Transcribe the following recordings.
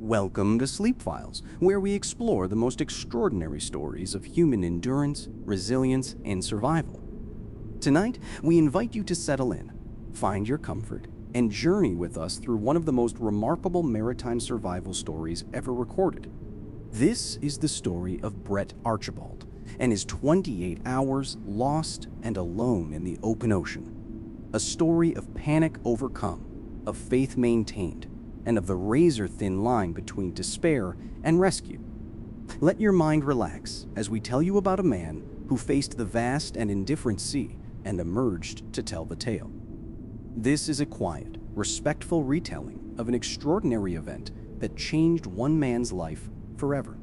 Welcome to Sleep Files, where we explore the most extraordinary stories of human endurance, resilience, and survival. Tonight, we invite you to settle in, find your comfort, and journey with us through one of the most remarkable maritime survival stories ever recorded. This is the story of Brett Archibald and his 28 hours lost and alone in the open ocean. A story of panic overcome, of faith maintained, and of the razor-thin line between despair and rescue. Let your mind relax as we tell you about a man who faced the vast and indifferent sea and emerged to tell the tale. This is a quiet, respectful retelling of an extraordinary event that changed one man's life forever.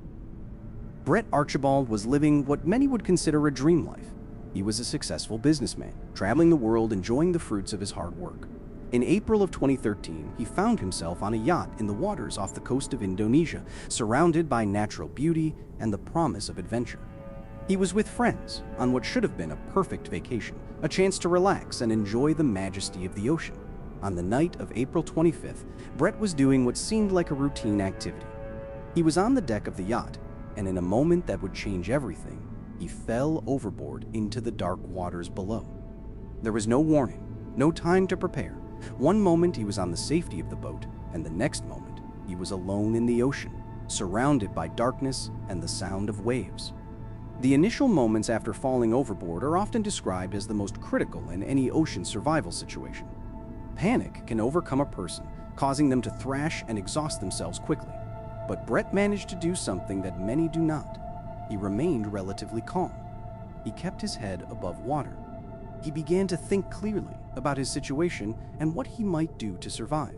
Brett Archibald was living what many would consider a dream life. He was a successful businessman, traveling the world enjoying the fruits of his hard work. In April of 2013, he found himself on a yacht in the waters off the coast of Indonesia, surrounded by natural beauty and the promise of adventure. He was with friends on what should have been a perfect vacation, a chance to relax and enjoy the majesty of the ocean. On the night of April 25th, Brett was doing what seemed like a routine activity. He was on the deck of the yacht, and in a moment that would change everything, he fell overboard into the dark waters below. There was no warning, no time to prepare. One moment he was on the safety of the boat, and the next moment he was alone in the ocean, surrounded by darkness and the sound of waves. The initial moments after falling overboard are often described as the most critical in any ocean survival situation. Panic can overcome a person, causing them to thrash and exhaust themselves quickly. But Brett managed to do something that many do not. He remained relatively calm. He kept his head above water. He began to think clearly about his situation and what he might do to survive.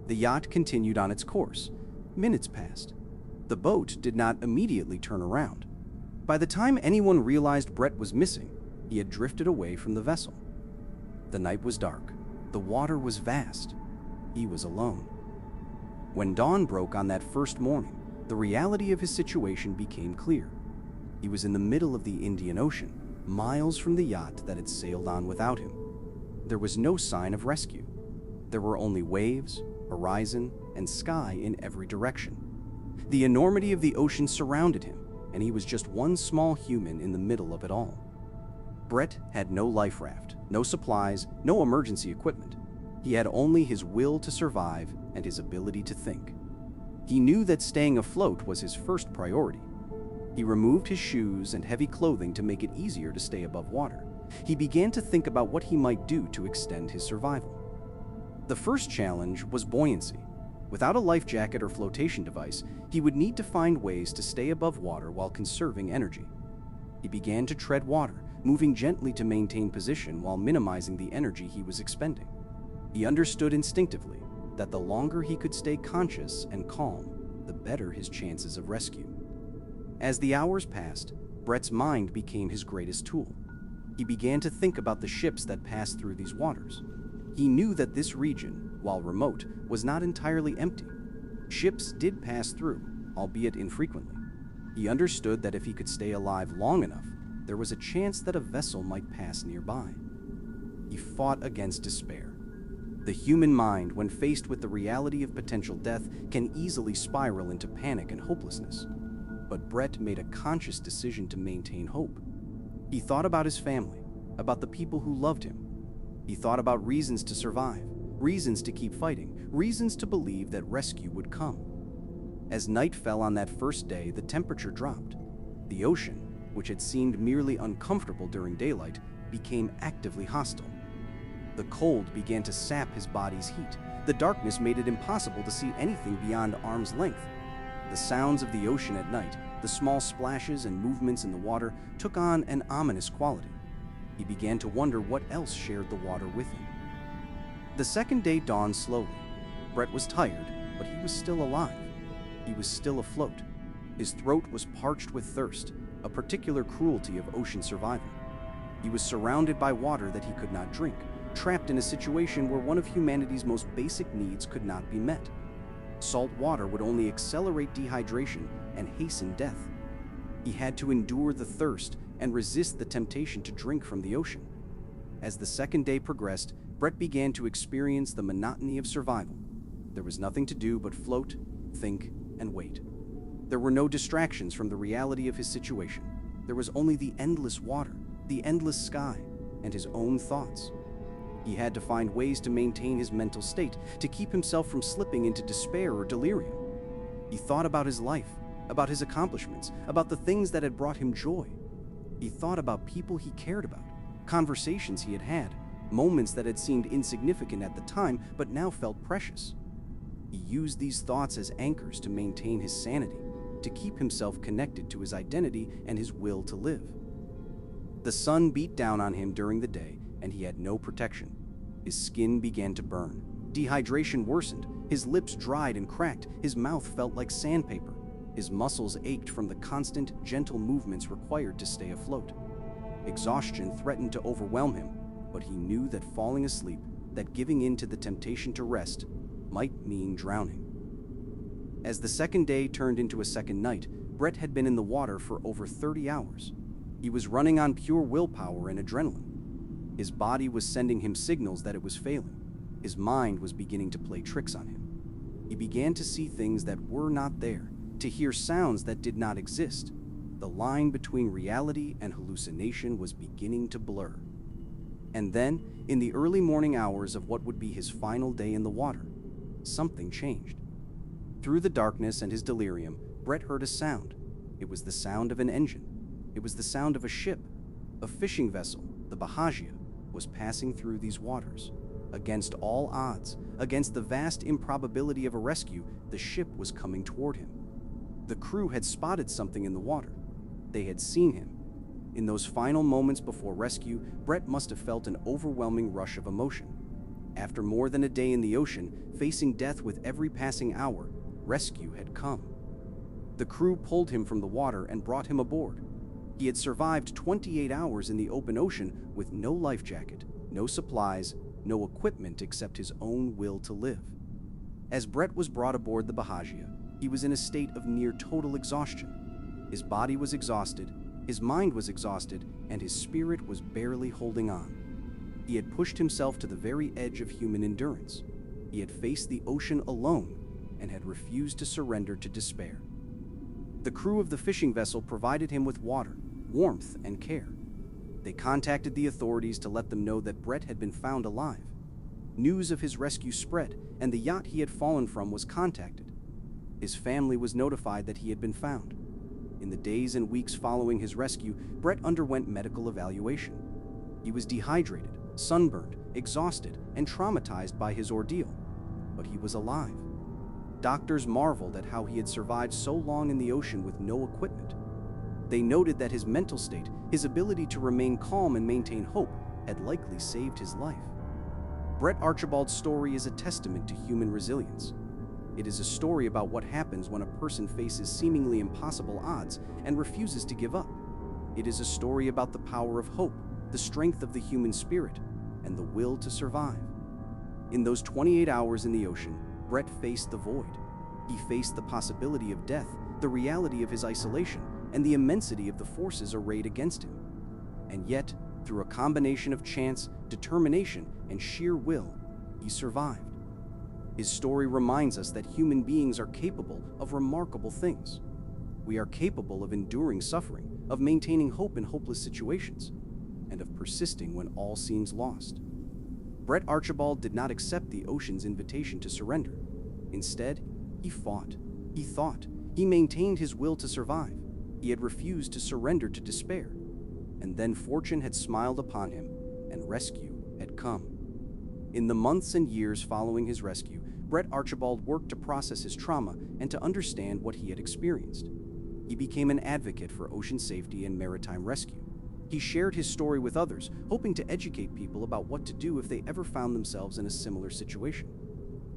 The yacht continued on its course. Minutes passed. The boat did not immediately turn around. By the time anyone realized Brett was missing, he had drifted away from the vessel. The night was dark. The water was vast. He was alone. When dawn broke on that first morning, the reality of his situation became clear. He was in the middle of the Indian Ocean, miles from the yacht that had sailed on without him. There was no sign of rescue. There were only waves, horizon, and sky in every direction. The enormity of the ocean surrounded him, and he was just one small human in the middle of it all. Brett had no life raft, no supplies, no emergency equipment. He had only his will to survive and his ability to think. He knew that staying afloat was his first priority. He removed his shoes and heavy clothing to make it easier to stay above water. He began to think about what he might do to extend his survival. The first challenge was buoyancy. Without a life jacket or flotation device, he would need to find ways to stay above water while conserving energy. He began to tread water, moving gently to maintain position while minimizing the energy he was expending. He understood instinctively that the longer he could stay conscious and calm, the better his chances of rescue. As the hours passed, Brett's mind became his greatest tool. He began to think about the ships that passed through these waters. He knew that this region, while remote, was not entirely empty. Ships did pass through, albeit infrequently. He understood that if he could stay alive long enough, there was a chance that a vessel might pass nearby. He fought against despair. The human mind, when faced with the reality of potential death, can easily spiral into panic and hopelessness. But Brett made a conscious decision to maintain hope. He thought about his family, about the people who loved him. He thought about reasons to survive, reasons to keep fighting, reasons to believe that rescue would come. As night fell on that first day, the temperature dropped. The ocean, which had seemed merely uncomfortable during daylight, became actively hostile. The cold began to sap his body's heat. The darkness made it impossible to see anything beyond arm's length. The sounds of the ocean at night, the small splashes and movements in the water, took on an ominous quality. He began to wonder what else shared the water with him. The second day dawned slowly. Brett was tired, but he was still alive. He was still afloat. His throat was parched with thirst, a particular cruelty of ocean survival. He was surrounded by water that he could not drink, trapped in a situation where one of humanity's most basic needs could not be met. Salt water would only accelerate dehydration and hasten death. He had to endure the thirst and resist the temptation to drink from the ocean. As the second day progressed, Brett began to experience the monotony of survival. There was nothing to do but float, think, and wait. There were no distractions from the reality of his situation. There was only the endless water, the endless sky, and his own thoughts. He had to find ways to maintain his mental state, to keep himself from slipping into despair or delirium. He thought about his life, about his accomplishments, about the things that had brought him joy. He thought about people he cared about, conversations he had had, moments that had seemed insignificant at the time but now felt precious. He used these thoughts as anchors to maintain his sanity, to keep himself connected to his identity and his will to live. The sun beat down on him during the day, and he had no protection. His skin began to burn. Dehydration worsened. His lips dried and cracked. His mouth felt like sandpaper. His muscles ached from the constant, gentle movements required to stay afloat. Exhaustion threatened to overwhelm him, but he knew that falling asleep, that giving in to the temptation to rest, might mean drowning. As the second day turned into a second night, Brett had been in the water for over 30 hours. He was running on pure willpower and adrenaline. His body was sending him signals that it was failing. His mind was beginning to play tricks on him. He began to see things that were not there, to hear sounds that did not exist. The line between reality and hallucination was beginning to blur. And then, in the early morning hours of what would be his final day in the water, something changed. Through the darkness and his delirium, Brett heard a sound. It was the sound of an engine. It was the sound of a ship. A fishing vessel, the Bahajia, was passing through these waters. Against all odds, against the vast improbability of a rescue, the ship was coming toward him. The crew had spotted something in the water. They had seen him. In those final moments before rescue, Brett must have felt an overwhelming rush of emotion. After more than a day in the ocean, facing death with every passing hour, rescue had come. The crew pulled him from the water and brought him aboard. He had survived 28 hours in the open ocean with no life jacket, no supplies, no equipment except his own will to live. As Brett was brought aboard the Bahajia, he was in a state of near total exhaustion. His body was exhausted, his mind was exhausted, and his spirit was barely holding on. He had pushed himself to the very edge of human endurance. He had faced the ocean alone and had refused to surrender to despair. The crew of the fishing vessel provided him with water, warmth, and care. They contacted the authorities to let them know that Brett had been found alive. News of his rescue spread, and the yacht he had fallen from was contacted. His family was notified that he had been found. In the days and weeks following his rescue, Brett underwent medical evaluation. He was dehydrated, sunburned, exhausted, and traumatized by his ordeal, but he was alive. Doctors marveled at how he had survived so long in the ocean with no equipment. They noted that his mental state, his ability to remain calm and maintain hope, had likely saved his life. Brett Archibald's story is a testament to human resilience. It is a story about what happens when a person faces seemingly impossible odds and refuses to give up. It is a story about the power of hope, the strength of the human spirit, and the will to survive. In those 28 hours in the ocean, Brett faced the void. He faced the possibility of death, the reality of his isolation, and the immensity of the forces arrayed against him. And yet, through a combination of chance, determination, and sheer will, he survived. His story reminds us that human beings are capable of remarkable things. We are capable of enduring suffering, of maintaining hope in hopeless situations, and of persisting when all seems lost. Brett Archibald did not accept the ocean's invitation to surrender. Instead, he fought, he thought, he maintained his will to survive. He had refused to surrender to despair. And then fortune had smiled upon him, and rescue had come. In the months and years following his rescue, Brett Archibald worked to process his trauma and to understand what he had experienced. He became an advocate for ocean safety and maritime rescue. He shared his story with others, hoping to educate people about what to do if they ever found themselves in a similar situation.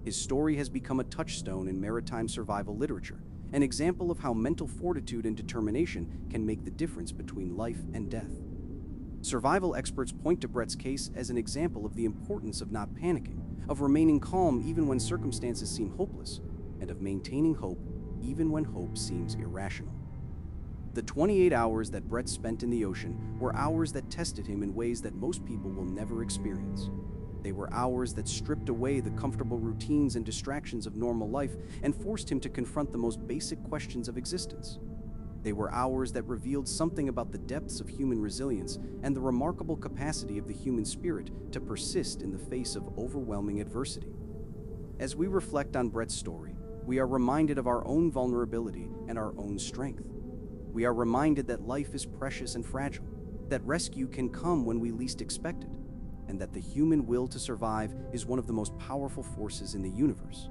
His story has become a touchstone in maritime survival literature, an example of how mental fortitude and determination can make the difference between life and death. Survival experts point to Brett's case as an example of the importance of not panicking, of remaining calm even when circumstances seem hopeless, and of maintaining hope even when hope seems irrational. The 28 hours that Brett spent in the ocean were hours that tested him in ways that most people will never experience. They were hours that stripped away the comfortable routines and distractions of normal life and forced him to confront the most basic questions of existence. They were hours that revealed something about the depths of human resilience and the remarkable capacity of the human spirit to persist in the face of overwhelming adversity. As we reflect on Brett's story, we are reminded of our own vulnerability and our own strength. We are reminded that life is precious and fragile, that rescue can come when we least expect it, and that the human will to survive is one of the most powerful forces in the universe.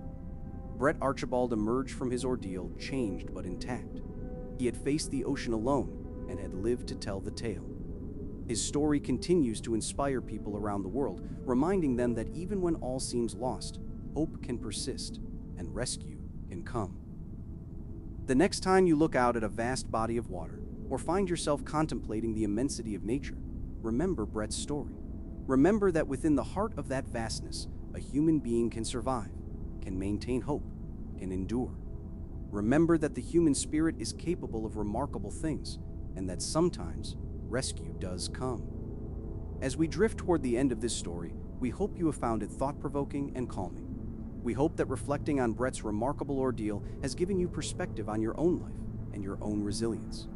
Brett Archibald emerged from his ordeal changed but intact. He had faced the ocean alone and had lived to tell the tale. His story continues to inspire people around the world, reminding them that even when all seems lost, hope can persist and rescue can come. The next time you look out at a vast body of water or find yourself contemplating the immensity of nature, remember Brett's story. Remember that within the heart of that vastness, a human being can survive, can maintain hope, can endure. Remember that the human spirit is capable of remarkable things, and that sometimes rescue does come. As we drift toward the end of this story, we hope you have found it thought-provoking and calming. We hope that reflecting on Brett's remarkable ordeal has given you perspective on your own life and your own resilience.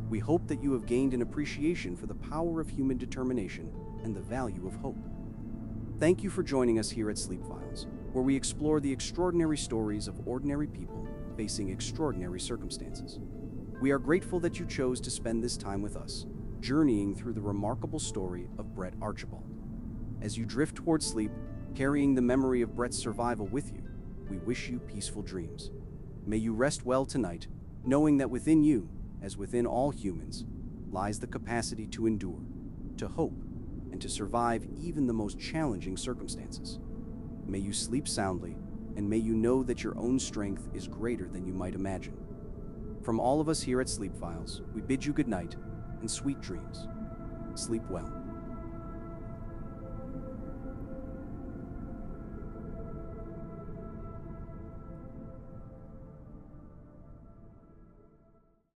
We hope that you have gained an appreciation for the power of human determination and the value of hope. Thank you for joining us here at Sleep Files, where we explore the extraordinary stories of ordinary people facing extraordinary circumstances. We are grateful that you chose to spend this time with us, journeying through the remarkable story of Brett Archibald. As you drift toward sleep, carrying the memory of Brett's survival with you, we wish you peaceful dreams. May you rest well tonight, knowing that within you, as within all humans, lies the capacity to endure, to hope, and to survive even the most challenging circumstances. May you sleep soundly, and may you know that your own strength is greater than you might imagine. From all of us here at Sleep Files, we bid you good night and sweet dreams. Sleep well.